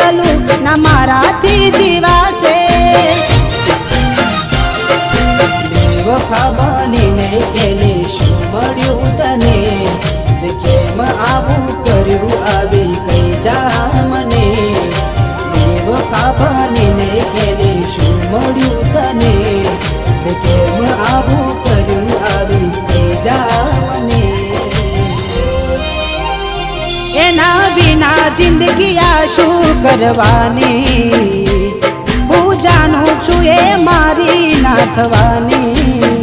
એકલું ના મારાથી જીવાશે બેવફા બનીને કેલી શું મળ્યું તને કેમ આવું કર્યું આવી કઈ જા મને બેવફા બનીને કેલી શું મળ્યું તને કેમ આવું કર્યું આવી કઈ જા મને એના વિના જિંદગી આ શું કરવાની હું જાણું છું એ મારી ના થવાની